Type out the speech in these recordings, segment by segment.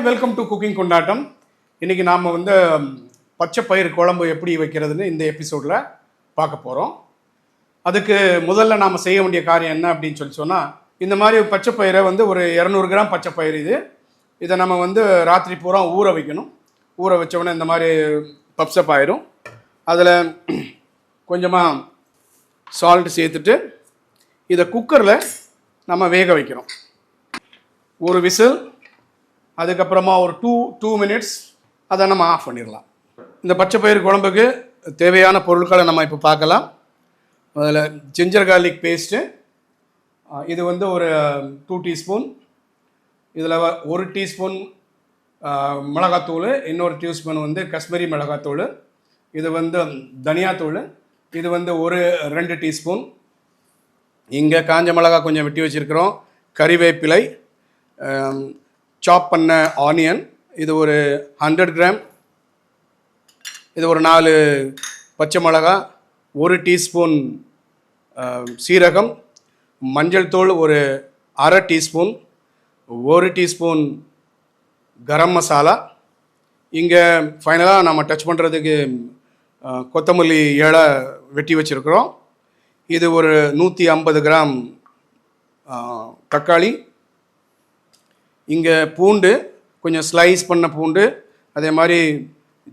Welcome to cooking கொண்டாட்டம். இன்றைக்கி நாம் வந்து பச்சை பயிறு குழம்பு எப்படி வைக்கிறதுன்னு இந்த எபிசோடில் பார்க்க போகிறோம். அதுக்கு முதல்ல நாம் செய்ய வேண்டிய காரியம் என்ன அப்படின்னு சொன்னால், இந்த மாதிரி பச்சை பயிரை வந்து ஒரு 200 கிராம் பச்சை பயிறு இதை நம்ம வந்து ராத்திரி பூரா ஊற வைக்கணும். ஊற வச்சோடனே இந்த மாதிரி பப்சப் ஆயிரும். அதில் கொஞ்சமாக சால்ட் சேர்த்துட்டு இதை குக்கரில் நம்ம வேக வைக்கிறோம். ஒரு விசில், அதுக்கப்புறமா ஒரு டூ மினிட்ஸ், அதை நம்ம ஆஃப் பண்ணிடலாம். இந்த பச்சை பயிறு குழம்புக்கு தேவையான பொருட்களை நம்ம இப்போ பார்க்கலாம். அதில் ஜிஞ்சர் கார்லிக் பேஸ்ட்டு, இது வந்து ஒரு 2 டீஸ்பூன். இதில் 1 டீஸ்பூன் மிளகாத்தூள், இன்னொரு டீஸ்பூன் வந்து காஷ்மீரி மிளகாத்தூள், இது வந்து தனியாத்தூள், இது வந்து 2 டீஸ்பூன். இங்கே காஞ்ச மிளகா கொஞ்சம் வெட்டி வச்சுருக்கிறோம். கறிவேப்பிலை, சாப் பண்ண ஆனியன், இது ஒரு 100 கிராம். இது ஒரு 4 பச்சை மிளகா, 1 டீஸ்பூன் சீரகம், மஞ்சள் தூள் ஒரு அரை டீஸ்பூன், 1 டீஸ்பூன் கரம் மசாலா. இங்கே ஃபைனலாக நம்ம டச் பண்ணுறதுக்கு கொத்தமல்லி இலை வெட்டி வச்சுருக்குறோம். இது ஒரு 150 கிராம் தக்காளி. இங்கே பூண்டு, கொஞ்சம் ஸ்லைஸ் பண்ண பூண்டு, அதே மாதிரி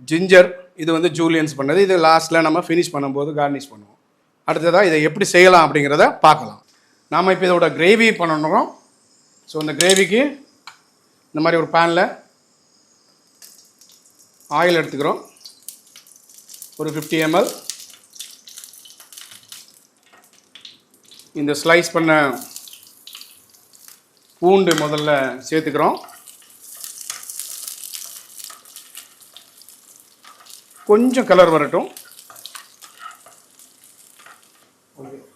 ஜிஞ்சர், இது வந்து ஜூலியன்ஸ் பண்ணது. இது லாஸ்ட்டில் நம்ம ஃபினிஷ் பண்ணும்போது கார்னிஷ் பண்ணுவோம். அடுத்ததாக இதை எப்படி செய்யலாம் அப்படிங்கிறத பார்க்கலாம். நாம் இப்போ இதோட கிரேவி பண்ணணும். ஸோ இந்த கிரேவிக்கு இந்த மாதிரி ஒரு பேனில் ஆயில் எடுத்துக்கிறோம், ஒரு 50 ml. இந்த ஸ்லைஸ் பண்ண பூண்டு முதல்ல சேர்த்துக்கிறோம். கொஞ்சம் கலர் வரட்டும்.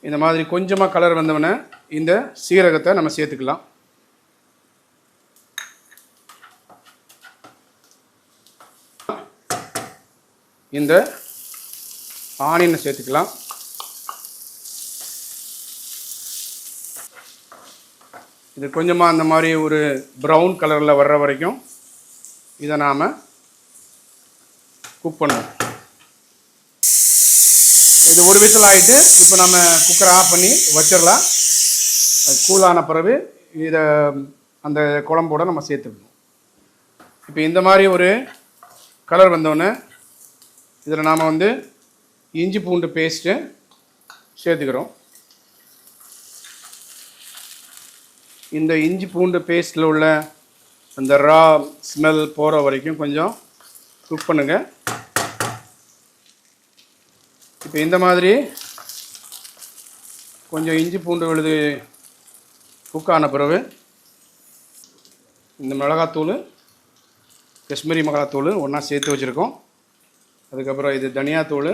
இந்த மாதிரி கொஞ்சமாக கலர் வந்தவொடனே இந்த சீரகத்தை நம்ம சேர்த்துக்கலாம். இந்த ஆனியனை சேர்த்துக்கலாம். இது கொஞ்சமாக அந்த மாதிரி ஒரு ப்ரௌன் கலரில் வர்ற வரைக்கும் இதை நாம் குக் பண்ணுவோம். இது ஒரு விசில் ஆகிட்டு இப்போ நம்ம குக்கரை ஆஃப் பண்ணி வச்சிடலாம். அது கூலான பிறகு இதை அந்த குழம்போடு நம்ம சேர்த்துக்கணும். இப்போ இந்த மாதிரி ஒரு கலர் வந்தோடனே இதில் நாம் வந்து இஞ்சி பூண்டு பேஸ்ட்டு சேர்த்துக்கிறோம். இந்த இஞ்சி பூண்டு பேஸ்ட்டில் உள்ள அந்த ரா ஸ்மெல் போகிற வரைக்கும் கொஞ்சம் குக் பண்ணுங்கள். இப்போ இந்த மாதிரி கொஞ்சம் இஞ்சி பூண்டு விழுது குக் ஆன பிறகு இந்த மிளகாத்தூள், காஷ்மீரி மிளகாத்தூள் ஒன்றா சேர்த்து வச்சுருக்கோம். அதுக்கப்புறம் இது தனியாத்தூள்,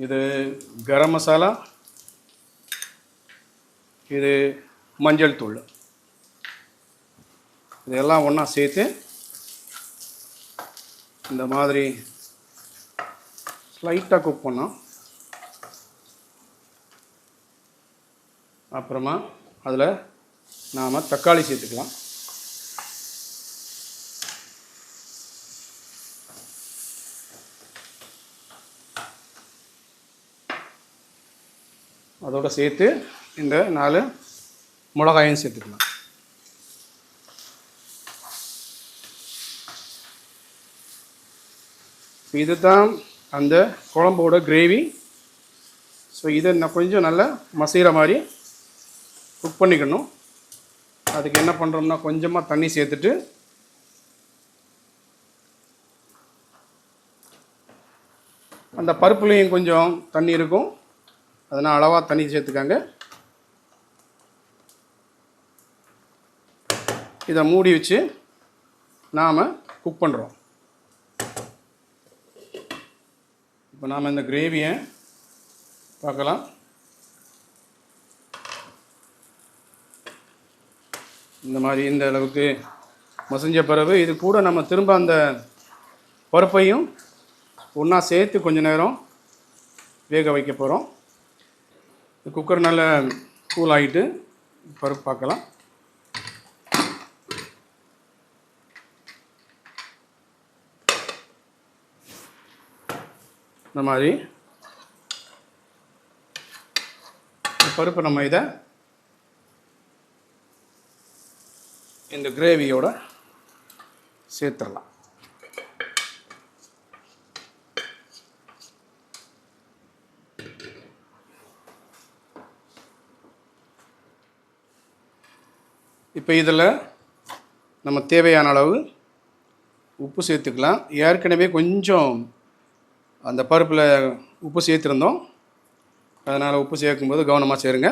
இது கரம் மசாலா, இது மஞ்சள் தூள், இதெல்லாம் ஒன்றா சேர்த்து இந்த மாதிரி ஸ்லைட்டாக குக் பண்ணோம். அப்புறமா அதில் நாம் தக்காளி சேர்த்துக்கலாம். அதோடு சேர்த்து இந்த 4 மிளகாயும் சேர்த்துக்கலாம். இது தான் அந்த குழம்போட கிரேவி. ஸோ இதை நான் கொஞ்சம் நல்லா மசிகிற மாதிரி குக் பண்ணிக்கணும். அதுக்கு என்ன பண்ணுறோம்னா கொஞ்சமாக தண்ணி சேர்த்துட்டு அந்த பருப்புலேயும் கொஞ்சம் தண்ணி இருக்கும், அதனால் அளவாக தண்ணி சேர்த்துக்காங்க. இதை மூடி வச்சு நாம் குக் பண்ணுறோம். இப்போ நாம் இந்த கிரேவியை பார்க்கலாம். இந்த மாதிரி இந்த அளவுக்கு மசிஞ்ச பிறகு இது கூட நம்ம திரும்ப அந்த பருப்பையும் ஒன்றா சேர்த்து கொஞ்சம் நேரம் வேக வைக்க போகிறோம். குக்கர் நல்லா கூல் ஆகிட்டு பருப்பு பார்க்கலாம். இந்த மாதிரி பருப்பு நம்ம இதை இந்த கிரேவியோட சேர்த்துடலாம். இப்போ இதில் நம்ம தேவையான அளவு உப்பு சேர்த்துக்கலாம். ஏற்கனவே கொஞ்சம் அந்த பருப்பில் உப்பு சேர்த்துருந்தோம், அதனால் உப்பு சேர்க்கும்போது கவனமாக சேருங்க.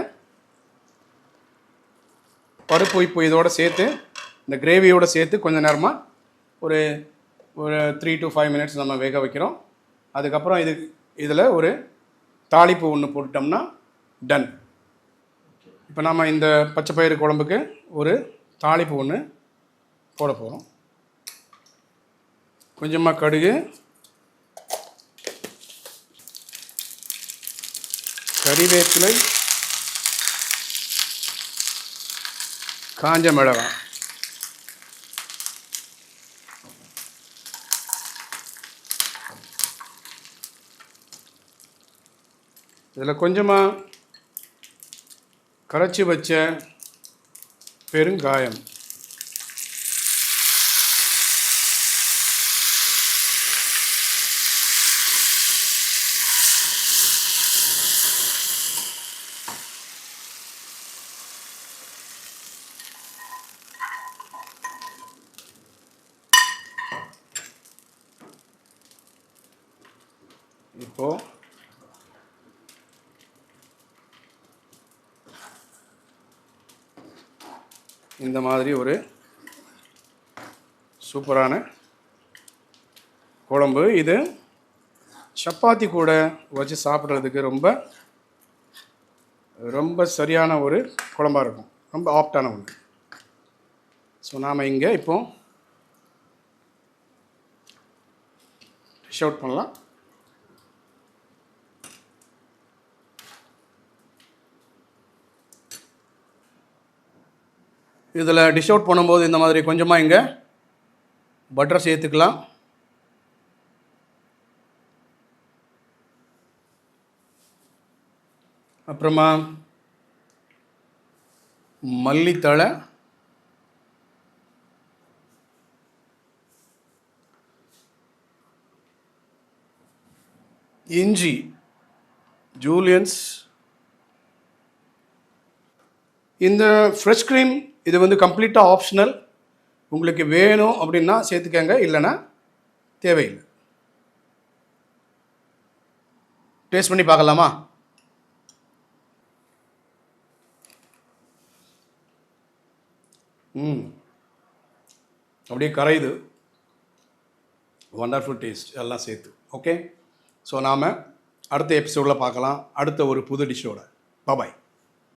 பருப்பு இப்போ இதோடு சேர்த்து இந்த கிரேவியோடு சேர்த்து கொஞ்சம் நேரமாக ஒரு ஒரு 3 to 5 minutes நம்ம வேக வைக்கிறோம். அதுக்கப்புறம் இதில் ஒரு தாளிப்பு ஒன்று போட்டுட்டோம்னா டன். இப்போ நம்ம இந்த பச்சை பயிறு குழம்புக்கு ஒரு தாளிப்பு ஒன்று போட போகிறோம். கொஞ்சமாக கடுகு, கறிவேப்பிலை, காஞ்ச மிளகாய், இதில் கொஞ்சமாக கரைச்சி வச்ச பெருங்காயம், இப்போது இந்த மாதிரி ஒரு சூப்பரான குழம்பு. இது சப்பாத்தி கூட வச்சு சாப்பிட்றதுக்கு ரொம்ப ரொம்ப சரியான ஒரு குழம்பாக இருக்கும், ரொம்ப ஆப்டான ஒன்று. ஸோ நாம் இங்கே இப்போ டிஷ் அவுட் பண்ணலாம். இதில் டிஷ் அவுட் பண்ணும்போது இந்த மாதிரி கொஞ்சமாக இங்கே பட்டர் சேர்த்துக்கலாம். அப்புறமா மல்லித்தழை, இஞ்சி, ஜூலியன்ஸ். இந்த ஃப்ரெஷ் க்ரீம் இது வந்து கம்ப்ளீட்டாக ஆப்ஷனல். உங்களுக்கு வேணும் அப்படின்னா சேர்த்துக்கங்க, இல்லைன்னா தேவையில்லை. டேஸ்ட் பண்ணி பார்க்கலாமா? அப்படியே கரையுது. வண்டர்ஃபுல் டேஸ்ட் எல்லாம் சேர்த்து. ஓகே, ஸோ நாம் அடுத்த எபிசோடில் பார்க்கலாம், அடுத்த ஒரு புது டிஷ்ஷோட. பாய்.